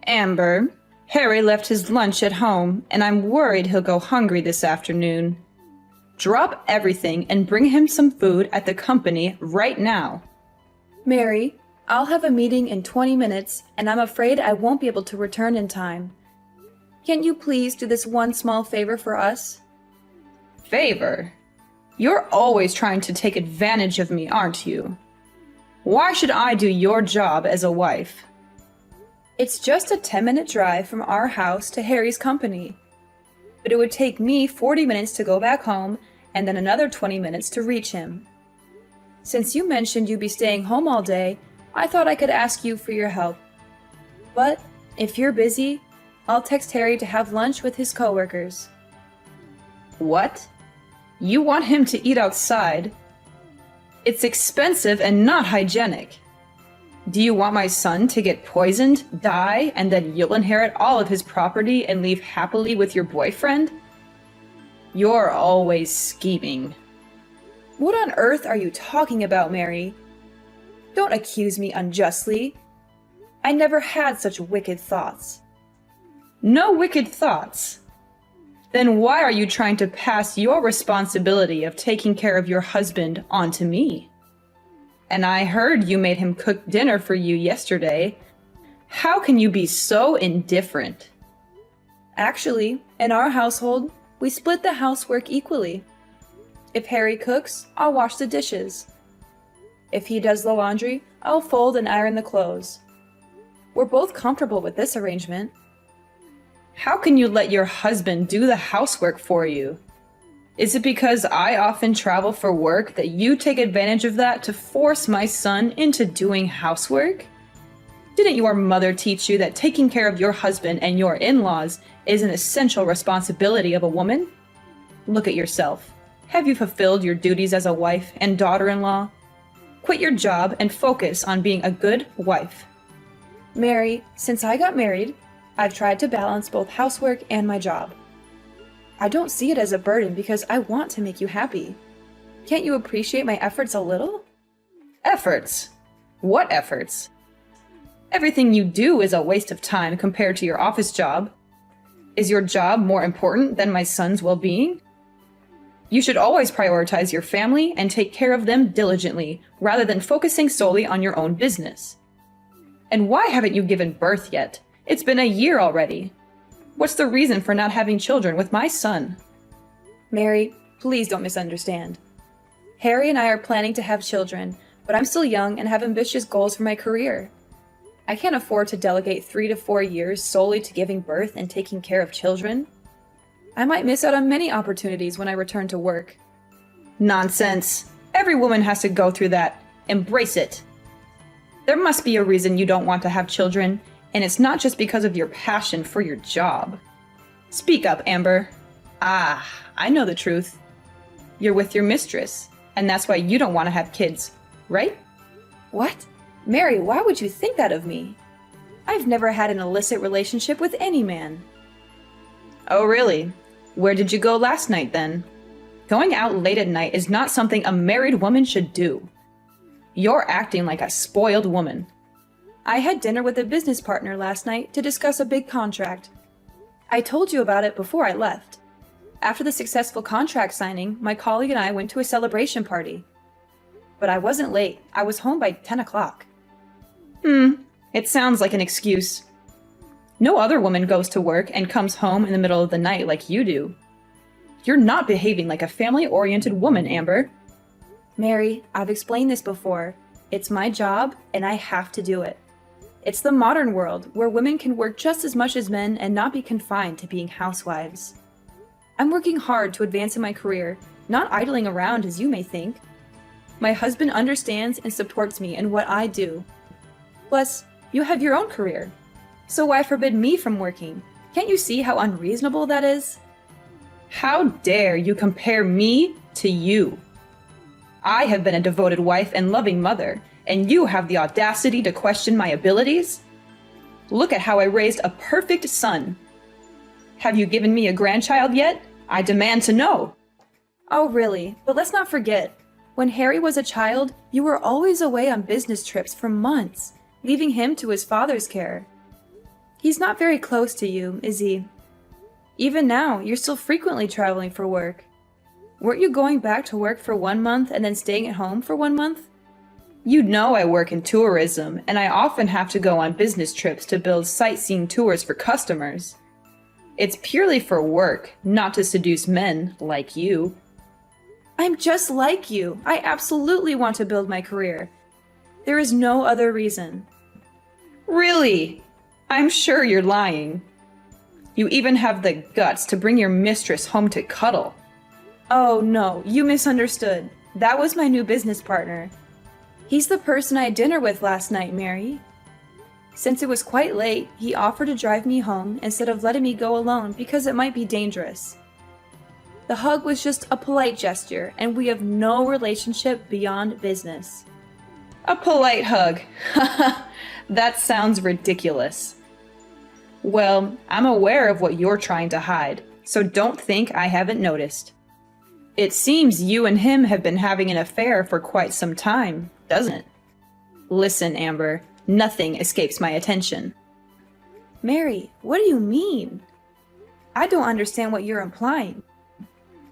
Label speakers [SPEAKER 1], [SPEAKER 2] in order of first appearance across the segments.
[SPEAKER 1] Amber, Harry left his lunch at home, and I'm worried he'll go hungry this afternoon. Drop everything and bring him some food at the company right now.
[SPEAKER 2] Mary, I'll have a meeting in 20 minutes, and I'm afraid I won't be able to return in time. Can't you please do this one small favor for us?
[SPEAKER 1] Favor? You're always trying to take advantage of me, aren't you? Why should I do your job as a wife?
[SPEAKER 2] It's just a 10-minute drive from our house to Harry's company. But it would take me 40 minutes to go back home and then another 20 minutes to reach him. Since you mentioned you'd be staying home all day, I thought I could ask you for your help. But if you're busy, I'll text Harry to have lunch with his coworkers.
[SPEAKER 1] What? You want him to eat outside? It's expensive and not hygienic. Do you want my son to get poisoned, die, and then you'll inherit all of his property and leave happily with your boyfriend? You're always scheming.
[SPEAKER 2] What on earth are you talking about, Mary? Don't accuse me unjustly. I never had such wicked thoughts.
[SPEAKER 1] No wicked thoughts. Then why are you trying to pass your responsibility of taking care of your husband onto me? And I heard you made him cook dinner for you yesterday. How can you be so indifferent?
[SPEAKER 2] Actually, in our household, we split the housework equally. If Harry cooks, I'll wash the dishes. If he does the laundry, I'll fold and iron the clothes. We're both comfortable with this arrangement.
[SPEAKER 1] How can you let your husband do the housework for you? Is it because I often travel for work that you take advantage of that to force my son into doing housework? Didn't your mother teach you that taking care of your husband and your in-laws is an essential responsibility of a woman? Look at yourself. Have you fulfilled your duties as a wife and daughter-in-law? Quit your job and focus on being a good wife.
[SPEAKER 2] Mary, since I got married, I've tried to balance both housework and my job. I don't see it as a burden because I want to make you happy. Can't you appreciate my efforts a little?
[SPEAKER 1] Efforts? What efforts? Everything you do is a waste of time compared to your office job. Is your job more important than my son's well-being? You should always prioritize your family and take care of them diligently, rather than focusing solely on your own business. And why haven't you given birth yet? It's been a year already. What's the reason for not having children with my son?
[SPEAKER 2] Mary, please don't misunderstand. Harry and I are planning to have children, but I'm still young and have ambitious goals for my career. I can't afford to delegate 3 to 4 years solely to giving birth and taking care of children. I might miss out on many opportunities when I return to work.
[SPEAKER 1] Nonsense. Every woman has to go through that. Embrace it. There must be a reason you don't want to have children, and it's not just because of your passion for your job. Speak up, Amber. Ah, I know the truth. You're with your mistress, and that's why you don't want to have kids, right?
[SPEAKER 2] What? Mary, why would you think that of me? I've never had an illicit relationship with any man.
[SPEAKER 1] Oh, really? Where did you go last night, then? Going out late at night is not something a married woman should do. You're acting like a spoiled woman.
[SPEAKER 2] I had dinner with a business partner last night to discuss a big contract. I told you about it before I left. After the successful contract signing, my colleague and I went to a celebration party. But I wasn't late. I was home by 10 o'clock.
[SPEAKER 1] It sounds like an excuse. No other woman goes to work and comes home in the middle of the night like you do. You're not behaving like a family-oriented woman, Amber.
[SPEAKER 2] Mary, I've explained this before. It's my job, and I have to do it. It's the modern world, where women can work just as much as men and not be confined to being housewives. I'm working hard to advance in my career, not idling around as you may think. My husband understands and supports me in what I do. Plus, you have your own career. So why forbid me from working? Can't you see how unreasonable that is?
[SPEAKER 1] How dare you compare me to you? I have been a devoted wife and loving mother, and you have the audacity to question my abilities? Look at how I raised a perfect son. Have you given me a grandchild yet? I demand to know.
[SPEAKER 2] Oh, really? But let's not forget, when Harry was a child, you were always away on business trips for months, leaving him to his father's care. He's not very close to you, is he? Even now, you're still frequently traveling for work. Weren't you going back to work for 1 month and then staying at home for 1 month?
[SPEAKER 1] You know I work in tourism, and I often have to go on business trips to build sightseeing tours for customers. It's purely for work, not to seduce men like you.
[SPEAKER 2] I'm just like you. I absolutely want to build my career. There is no other reason.
[SPEAKER 1] Really? I'm sure you're lying. You even have the guts to bring your mistress home to cuddle.
[SPEAKER 2] Oh no, you misunderstood. That was my new business partner. He's the person I had dinner with last night, Mary. Since it was quite late, he offered to drive me home instead of letting me go alone because it might be dangerous. The hug was just a polite gesture, and we have no relationship beyond business.
[SPEAKER 1] A polite hug. That sounds ridiculous. Well, I'm aware of what you're trying to hide, so don't think I haven't noticed. It seems you and him have been having an affair for quite some time, doesn't it? Listen, Amber, nothing escapes my attention.
[SPEAKER 2] Mary, what do you mean? I don't understand what you're implying.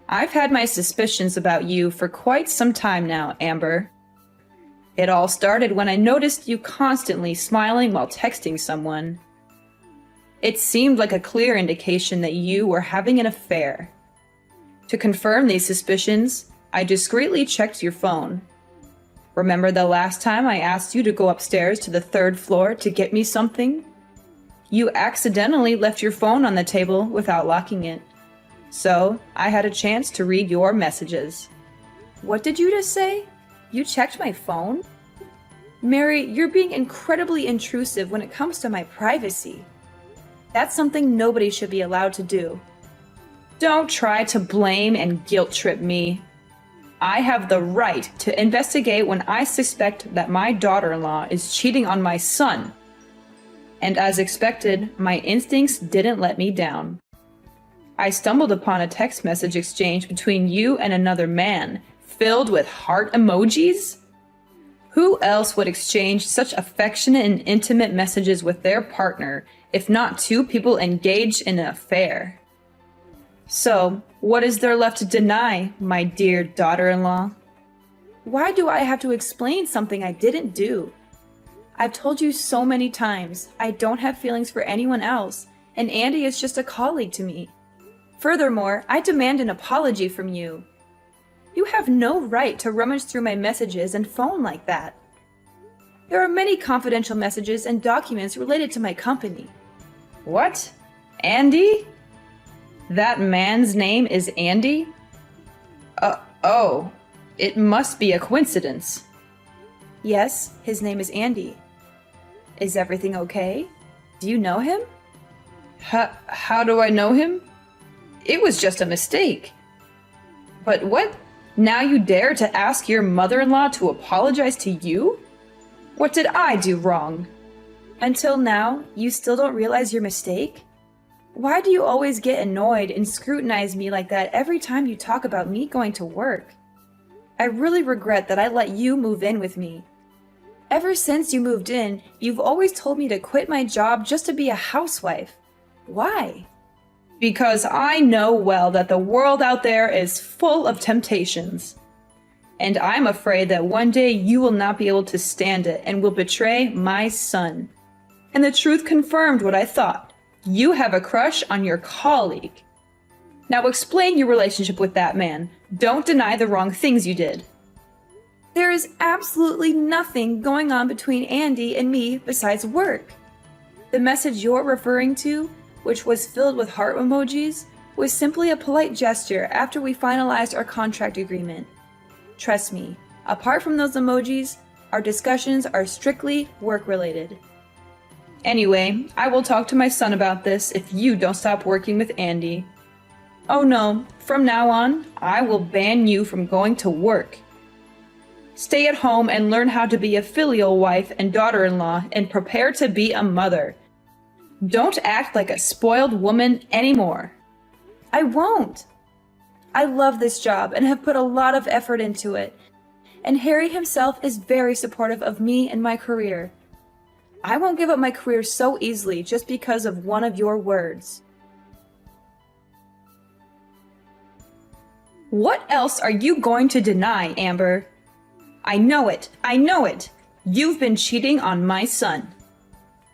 [SPEAKER 1] I've had my suspicions about you for quite some time now, Amber. It all started when I noticed you constantly smiling while texting someone. It seemed like a clear indication that you were having an affair. To confirm these suspicions, I discreetly checked your phone. Remember the last time I asked you to go upstairs to the 3rd floor to get me something? You accidentally left your phone on the table without locking it. So, I had a chance to read your messages.
[SPEAKER 2] What did you just say? You checked my phone? Mary, you're being incredibly intrusive when it comes to my privacy. That's something nobody should be allowed to do.
[SPEAKER 1] Don't try to blame and guilt trip me. I have the right to investigate when I suspect that my daughter-in-law is cheating on my son. And as expected, my instincts didn't let me down. I stumbled upon a text message exchange between you and another man, filled with heart emojis? Who else would exchange such affectionate and intimate messages with their partner, if not two people engaged in an affair? So, what is there left to deny, my dear daughter-in-law?
[SPEAKER 2] Why do I have to explain something I didn't do? I've told you so many times, I don't have feelings for anyone else, and Andy is just a colleague to me. Furthermore, I demand an apology from you. You have no right to rummage through my messages and phone like that. There are many confidential messages and documents related to my company.
[SPEAKER 1] What? Andy? That man's name is Andy? Oh, it must be a coincidence.
[SPEAKER 2] Yes, his name is Andy. Is everything okay? Do you know him?
[SPEAKER 1] How do I know him? It was just a mistake. But what? Now you dare to ask your mother-in-law to apologize to you? What did I do wrong?
[SPEAKER 2] Until now, you still don't realize your mistake? Why do you always get annoyed and scrutinize me like that every time you talk about me going to work? I really regret that I let you move in with me. Ever since you moved in, you've always told me to quit my job just to be a housewife. Why?
[SPEAKER 1] Because I know well that the world out there is full of temptations. And I'm afraid that one day you will not be able to stand it and will betray my son. And the truth confirmed what I thought. You have a crush on your colleague. Now explain your relationship with that man. Don't deny the wrong things you did.
[SPEAKER 2] There is absolutely nothing going on between Andy and me besides work. The message you're referring to, which was filled with heart emojis, was simply a polite gesture after we finalized our contract agreement. Trust me, apart from those emojis, our discussions are strictly work-related.
[SPEAKER 1] Anyway, I will talk to my son about this if you don't stop working with Andy. Oh no, from now on, I will ban you from going to work. Stay at home and learn how to be a filial wife and daughter-in-law and prepare to be a mother. Don't act like a spoiled woman anymore.
[SPEAKER 2] I won't. I love this job and have put a lot of effort into it. And Harry himself is very supportive of me and my career. I won't give up my career so easily just because of one of your words.
[SPEAKER 1] What else are you going to deny, Amber? I know it. I know it. You've been cheating on my son.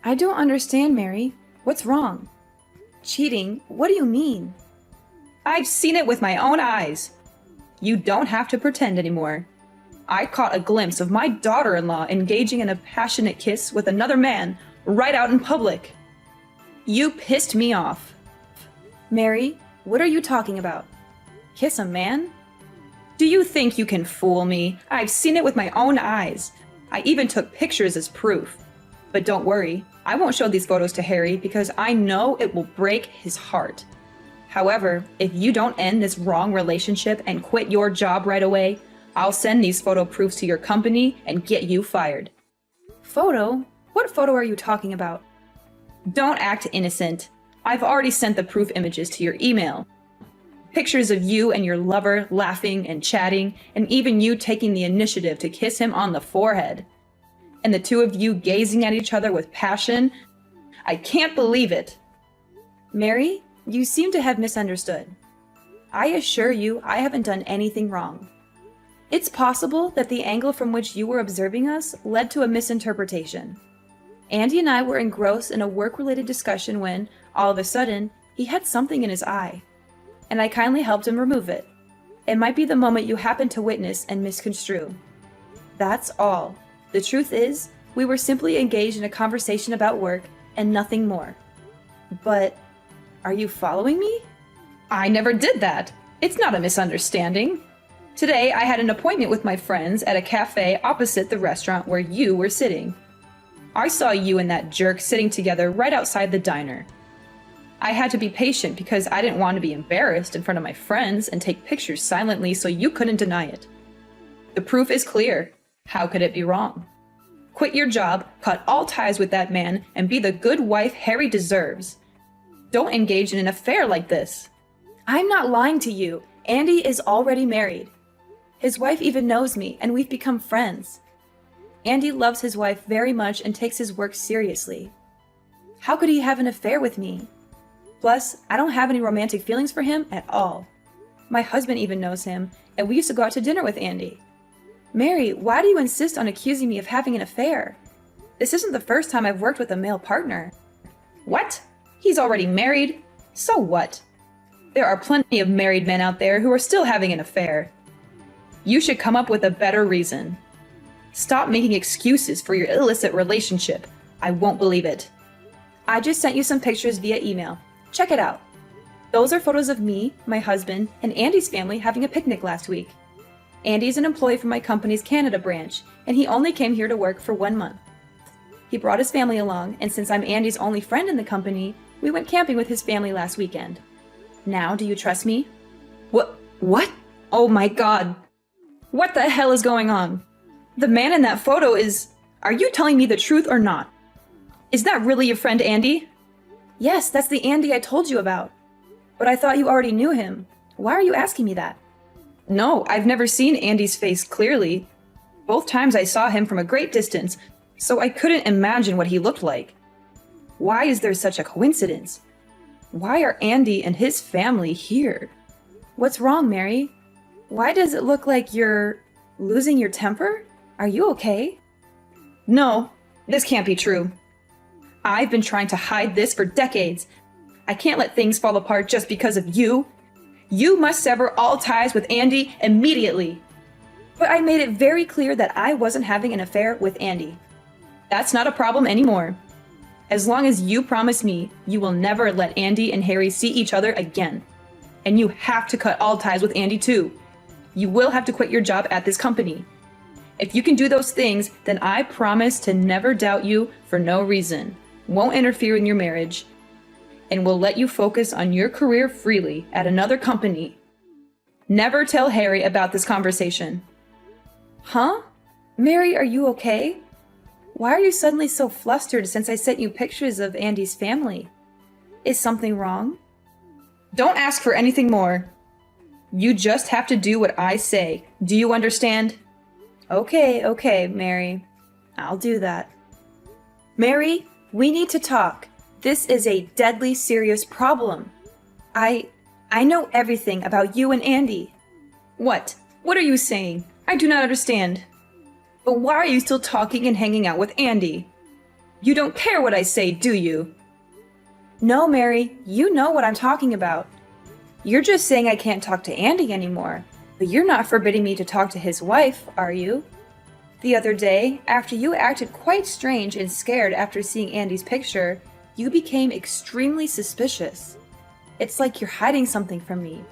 [SPEAKER 2] I don't understand, Mary. What's wrong? Cheating? What do you mean?
[SPEAKER 1] I've seen it with my own eyes. You don't have to pretend anymore. I caught a glimpse of my daughter-in-law engaging in a passionate kiss with another man right out in public. You pissed me off.
[SPEAKER 2] Mary, what are you talking about? Kiss a man?
[SPEAKER 1] Do you think you can fool me? I've seen it with my own eyes. I even took pictures as proof. But don't worry, I won't show these photos to Harry because I know it will break his heart. However, if you don't end this wrong relationship and quit your job right away, I'll send these photo proofs to your company and get you fired.
[SPEAKER 2] Photo? What photo are you talking about?
[SPEAKER 1] Don't act innocent. I've already sent the proof images to your email. Pictures of you and your lover laughing and chatting, and even you taking the initiative to kiss him on the forehead. And the two of you gazing at each other with passion. I can't believe it.
[SPEAKER 2] Mary, you seem to have misunderstood. I assure you I haven't done anything wrong. It's possible that the angle from which you were observing us led to a misinterpretation. Andy and I were engrossed in a work-related discussion when, all of a sudden, he had something in his eye, and I kindly helped him remove it. It might be the moment you happened to witness and misconstrue. That's all. The truth is, we were simply engaged in a conversation about work and nothing more. But, are you following me?
[SPEAKER 1] I never did that. It's not a misunderstanding. Today, I had an appointment with my friends at a cafe opposite the restaurant where you were sitting. I saw you and that jerk sitting together right outside the diner. I had to be patient because I didn't want to be embarrassed in front of my friends and take pictures silently so you couldn't deny it. The proof is clear. How could it be wrong? Quit your job, cut all ties with that man, and be the good wife Harry deserves. Don't engage in an affair like this.
[SPEAKER 2] I'm not lying to you. Andy is already married. His wife even knows me, and we've become friends. Andy loves his wife very much and takes his work seriously. How could he have an affair with me? Plus, I don't have any romantic feelings for him at all. My husband even knows him, and we used to go out to dinner with Andy. Mary, why do you insist on accusing me of having an affair? This isn't the first time I've worked with a male partner.
[SPEAKER 1] What? He's already married? So what? There are plenty of married men out there who are still having an affair. You should come up with a better reason. Stop making excuses for your illicit relationship. I won't believe it.
[SPEAKER 2] I just sent you some pictures via email. Check it out. Those are photos of me, my husband, and Andy's family having a picnic last week. Andy's an employee from my company's Canada branch, and he only came here to work for 1 month. He brought his family along, and since I'm Andy's only friend in the company, we went camping with his family last weekend. Now, do you trust me?
[SPEAKER 1] What? Oh my God. What the hell is going on? The man in that photo is... Are you telling me the truth or not? Is that really your friend Andy?
[SPEAKER 2] Yes, that's the Andy I told you about. But I thought you already knew him. Why are you asking me that?
[SPEAKER 1] No, I've never seen Andy's face clearly. Both times I saw him from a great distance, so I couldn't imagine what he looked like. Why is there such a coincidence? Why are Andy and his family here?
[SPEAKER 2] What's wrong, Mary? Why does it look like you're losing your temper? Are you okay?
[SPEAKER 1] No, this can't be true. I've been trying to hide this for decades. I can't let things fall apart just because of you. You must sever all ties with Andy immediately.
[SPEAKER 2] But I made it very clear that I wasn't having an affair with Andy.
[SPEAKER 1] That's not a problem anymore. As long as you promise me you will never let Andy and Harry see each other again. And you have to cut all ties with Andy too. You will have to quit your job at this company. If you can do those things, then I promise to never doubt you for no reason, won't interfere in your marriage, and will let you focus on your career freely at another company. Never tell Harry about this conversation.
[SPEAKER 2] Huh? Mary, are you okay? Why are you suddenly so flustered since I sent you pictures of Andy's family? Is something wrong?
[SPEAKER 1] Don't ask for anything more. You just have to do what I say. Do you understand?
[SPEAKER 2] Okay, Mary. I'll do that. Mary, we need to talk. This is a deadly serious problem. I know everything about you and Andy.
[SPEAKER 1] What? What are you saying? I do not understand. But why are you still talking and hanging out with Andy? You don't care what I say, do you?
[SPEAKER 2] No, Mary, you know what I'm talking about. You're just saying I can't talk to Andy anymore, but you're not forbidding me to talk to his wife, are you? The other day, after you acted quite strange and scared after seeing Andy's picture, you became extremely suspicious. It's like you're hiding something from me.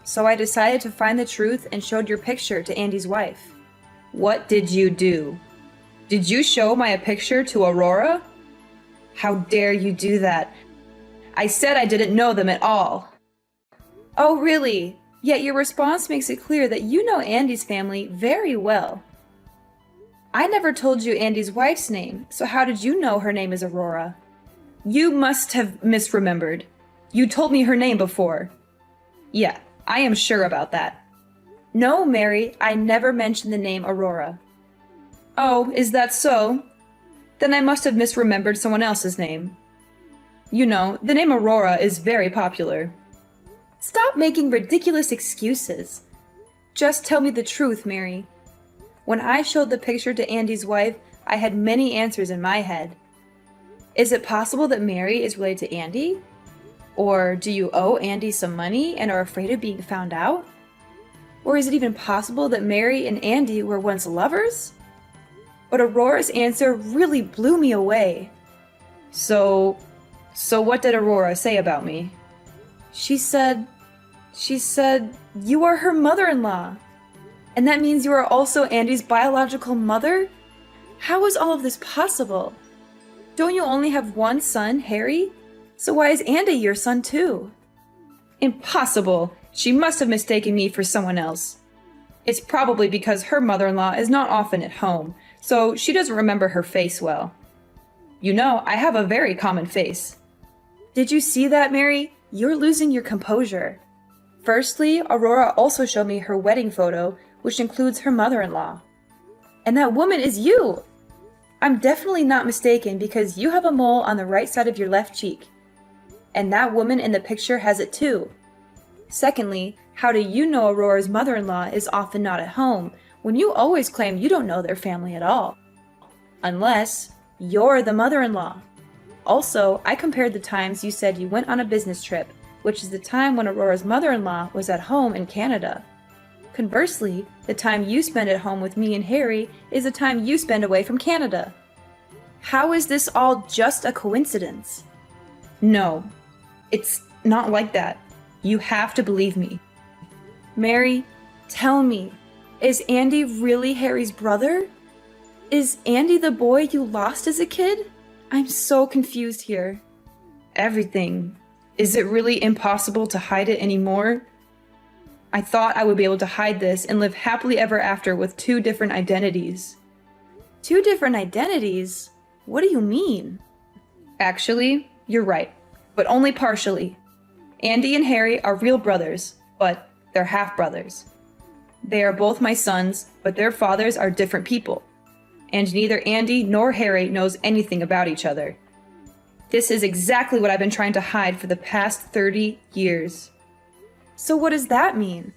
[SPEAKER 2] So I decided to find the truth and showed your picture to Andy's wife.
[SPEAKER 1] What did you do? Did you show my picture to Aurora? How dare you do that? I said I didn't know them at all.
[SPEAKER 2] Oh, really? Yet your response makes it clear that you know Andy's family very well. I never told you Andy's wife's name, so how did you know her name is Aurora?
[SPEAKER 1] You must have misremembered. You told me her name before. Yeah, I am sure about that.
[SPEAKER 2] No, Mary, I never mentioned the name Aurora.
[SPEAKER 1] Oh, is that so? Then I must have misremembered someone else's name. You know, the name Aurora is very popular.
[SPEAKER 2] Stop making ridiculous excuses. Just tell me the truth, Mary. When I showed the picture to Andy's wife, I had many answers in my head. Is it possible that Mary is related to Andy? Or do you owe Andy some money and are afraid of being found out? Or is it even possible that Mary and Andy were once lovers? But Aurora's answer really blew me away.
[SPEAKER 1] So what did Aurora say about me?
[SPEAKER 2] She said, you are her mother-in-law. And that means you are also Andy's biological mother? How is all of this possible? Don't you only have one son, Harry? So why is Andy your son too?
[SPEAKER 1] Impossible! She must have mistaken me for someone else. It's probably because her mother-in-law is not often at home, so she doesn't remember her face well. You know, I have a very common face.
[SPEAKER 2] Did you see that, Mary? You're losing your composure. Firstly, Aurora also showed me her wedding photo, which includes her mother-in-law. And that woman is you! I'm definitely not mistaken because you have a mole on the right side of your left cheek. And that woman in the picture has it too. Secondly, how do you know Aurora's mother-in-law is often not at home when you always claim you don't know their family at all? Unless you're the mother-in-law. Also, I compared the times you said you went on a business trip, which is the time when Aurora's mother-in-law was at home in Canada. Conversely, the time you spend at home with me and Harry is the time you spend away from Canada. How is this all just a coincidence?
[SPEAKER 1] No, it's not like that. You have to believe me.
[SPEAKER 2] Mary, tell me, is Andy really Harry's brother? Is Andy the boy you lost as a kid? I'm so confused here.
[SPEAKER 1] Everything. Is it really impossible to hide it anymore? I thought I would be able to hide this and live happily ever after with 2 different identities.
[SPEAKER 2] 2 different identities? What do you mean?
[SPEAKER 1] Actually, you're right, but only partially. Andy and Harry are real brothers, but they're half-brothers. They are both my sons, but their fathers are different people. And neither Andy nor Harry knows anything about each other. This is exactly what I've been trying to hide for the past 30 years.
[SPEAKER 2] So what does that mean?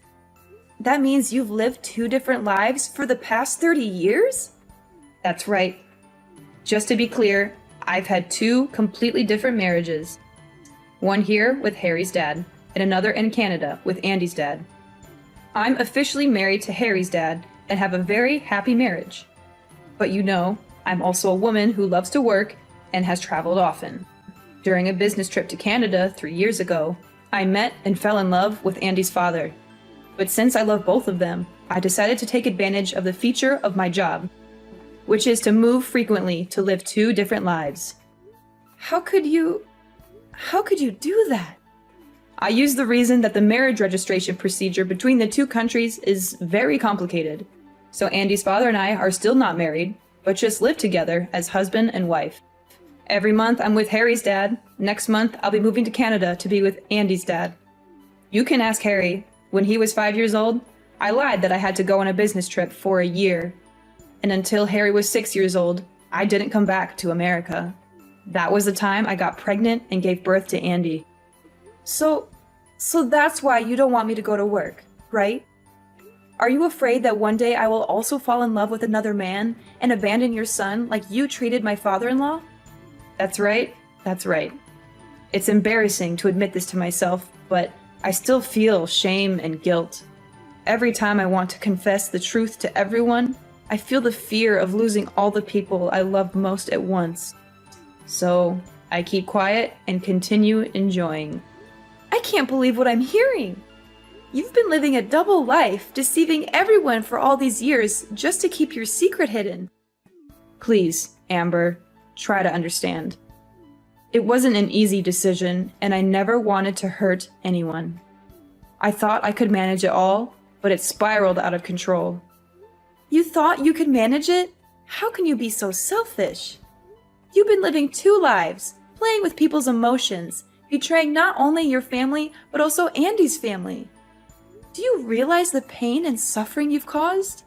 [SPEAKER 2] That means you've lived 2 different lives for the past 30 years?
[SPEAKER 1] That's right. Just to be clear, I've had 2 completely different marriages. One here with Harry's dad, and another in Canada with Andy's dad. I'm officially married to Harry's dad and have a very happy marriage. But you know, I'm also a woman who loves to work and has traveled often. During a business trip to Canada 3 years ago, I met and fell in love with Andy's father. But since I love both of them, I decided to take advantage of the feature of my job, which is to move frequently to live 2 different lives.
[SPEAKER 2] How could you do that?
[SPEAKER 1] I use the reason that the marriage registration procedure between the 2 countries is very complicated. So Andy's father and I are still not married, but just live together as husband and wife. Every month I'm with Harry's dad. Next month I'll be moving to Canada to be with Andy's dad. You can ask Harry. When he was 5 years old, I lied that I had to go on a business trip for a year. And until Harry was 6 years old, I didn't come back to America. That was the time I got pregnant and gave birth to Andy.
[SPEAKER 2] So that's why you don't want me to go to work, right? Are you afraid that one day I will also fall in love with another man and abandon your son like you treated my father-in-law?
[SPEAKER 1] That's right. That's right. It's embarrassing to admit this to myself, but I still feel shame and guilt. Every time I want to confess the truth to everyone, I feel the fear of losing all the people I love most at once. So I keep quiet and continue enjoying.
[SPEAKER 2] I can't believe what I'm hearing. You've been living a double life, deceiving everyone for all these years just to keep your secret hidden.
[SPEAKER 1] Please, Amber, try to understand. It wasn't an easy decision, and I never wanted to hurt anyone. I thought I could manage it all, but it spiraled out of control.
[SPEAKER 2] You thought you could manage it? How can you be so selfish? You've been living two lives, playing with people's emotions, betraying not only your family, but also Andy's family. Do you realize the pain and suffering you've caused?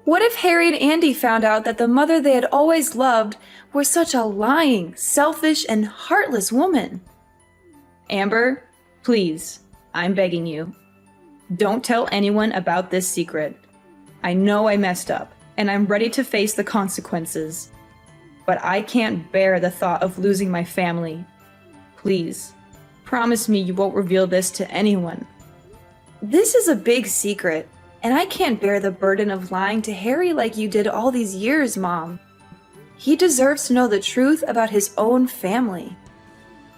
[SPEAKER 2] What if Harry and Andy found out that the mother they had always loved was such a lying, selfish, and heartless woman?
[SPEAKER 1] Amber, please, I'm begging you. Don't tell anyone about this secret. I know I messed up, and I'm ready to face the consequences. But I can't bear the thought of losing my family. Please, promise me you won't reveal this to anyone.
[SPEAKER 2] This is a big secret, and I can't bear the burden of lying to Harry like you did all these years, Mom. He deserves to know the truth about his own family.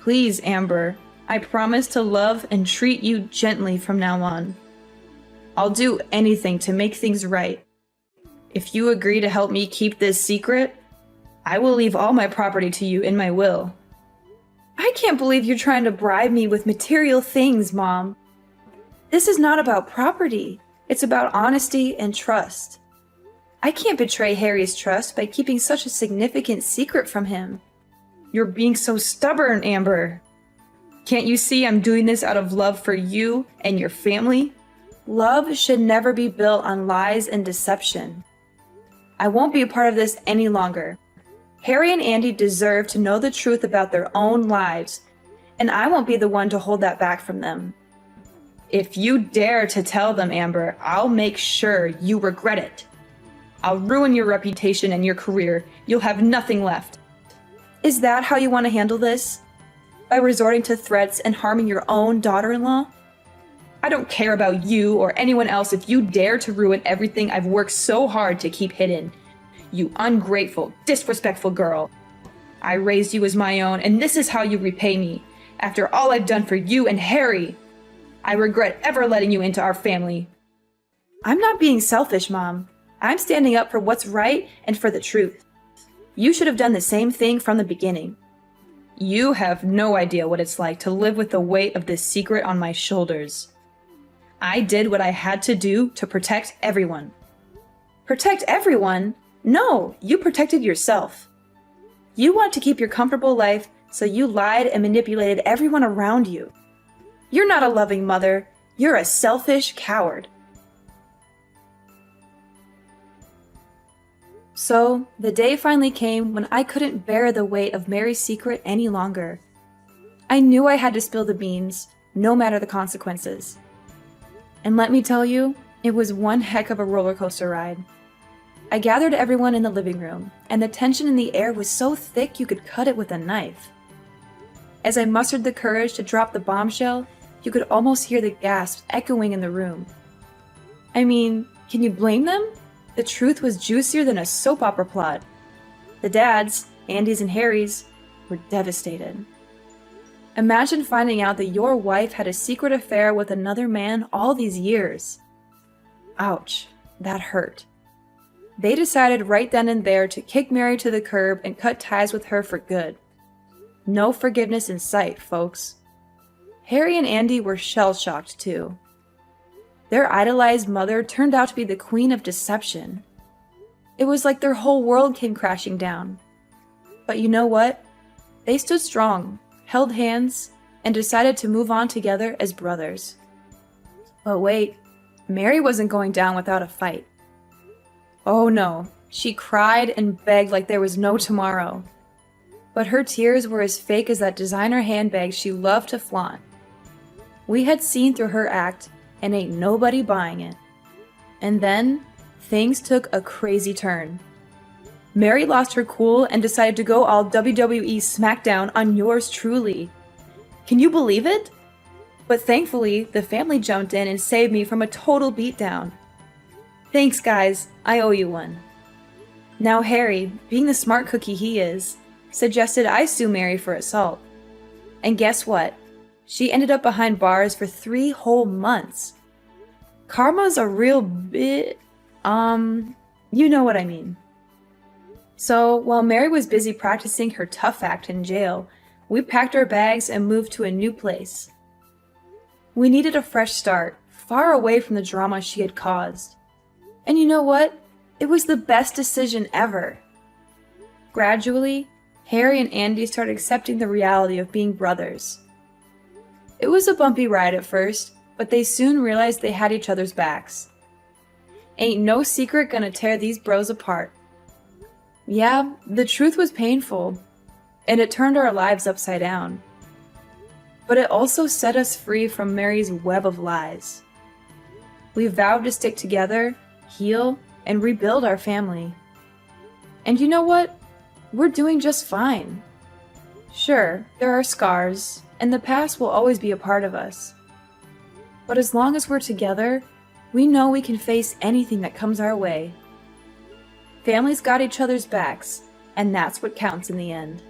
[SPEAKER 1] Please, Amber, I promise to love and treat you gently from now on. I'll do anything to make things right. If you agree to help me keep this secret, I will leave all my property to you in my will.
[SPEAKER 2] I can't believe you're trying to bribe me with material things, Mom. This is not about property. It's about honesty and trust. I can't betray Harry's trust by keeping such a significant secret from him.
[SPEAKER 1] You're being so stubborn, Amber. Can't you see I'm doing this out of love for you and your family?
[SPEAKER 2] Love should never be built on lies and deception. I won't be a part of this any longer. Harry and Andy deserve to know the truth about their own lives, and I won't be the one to hold that back from them.
[SPEAKER 1] If you dare to tell them, Amber, I'll make sure you regret it. I'll ruin your reputation and your career. You'll have nothing left.
[SPEAKER 2] Is that how you want to handle this? By resorting to threats and harming your own daughter-in-law?
[SPEAKER 1] I don't care about you or anyone else if you dare to ruin everything I've worked so hard to keep hidden. You ungrateful, disrespectful girl. I raised you as my own, and this is how you repay me. After all I've done for you and Harry, I regret ever letting you into our family.
[SPEAKER 2] I'm not being selfish, Mom. I'm standing up for what's right and for the truth. You should have done the same thing from the beginning.
[SPEAKER 1] You have no idea what it's like to live with the weight of this secret on my shoulders. I did what I had to do to protect everyone.
[SPEAKER 2] Protect everyone? No, you protected yourself. You want to keep your comfortable life, so you lied and manipulated everyone around you. You're not a loving mother. You're a selfish coward. So, the day finally came when I couldn't bear the weight of Mary's secret any longer. I knew I had to spill the beans, no matter the consequences. And let me tell you, it was one heck of a roller coaster ride. I gathered everyone in the living room, and the tension in the air was so thick you could cut it with a knife. As I mustered the courage to drop the bombshell, you could almost hear the gasps echoing in the room. I mean, can you blame them? The truth was juicier than a soap opera plot. The dads, Andy's and Harry's, were devastated. Imagine finding out that your wife had a secret affair with another man all these years. Ouch, that hurt. They decided right then and there to kick Mary to the curb and cut ties with her for good. No forgiveness in sight, folks. Harry and Andy were shell-shocked too. Their idolized mother turned out to be the queen of deception. It was like their whole world came crashing down. But you know what? They stood strong, held hands, and decided to move on together as brothers. But wait, Mary wasn't going down without a fight. Oh no, She cried and begged like there was no tomorrow. But her tears were as fake as that designer handbag she loved to flaunt. We had seen through her act, and ain't nobody buying it. And then, things took a crazy turn. Mary lost her cool and decided to go all WWE SmackDown on yours truly. Can you believe it? But thankfully, the family jumped in and saved me from a total beatdown. Thanks, guys. I owe you one. Now Harry, being the smart cookie he is, suggested I sue Mary for assault. And guess what? She ended up behind bars for 3 whole months. Karma's a real bit, you know what I mean. So, while Mary was busy practicing her tough act in jail, we packed our bags and moved to a new place. We needed a fresh start, far away from the drama she had caused. And you know what? It was the best decision ever. Gradually, Harry and Andy started accepting the reality of being brothers. It was a bumpy ride at first, but they soon realized they had each other's backs. Ain't no secret gonna tear these bros apart. Yeah, the truth was painful, and it turned our lives upside down. But it also set us free from Mary's web of lies. We vowed to stick together, heal, and rebuild our family. And you know what? We're doing just fine. Sure, there are scars, and the past will always be a part of us. But as long as we're together, we know we can face anything that comes our way. Families got each other's backs, and that's what counts in the end.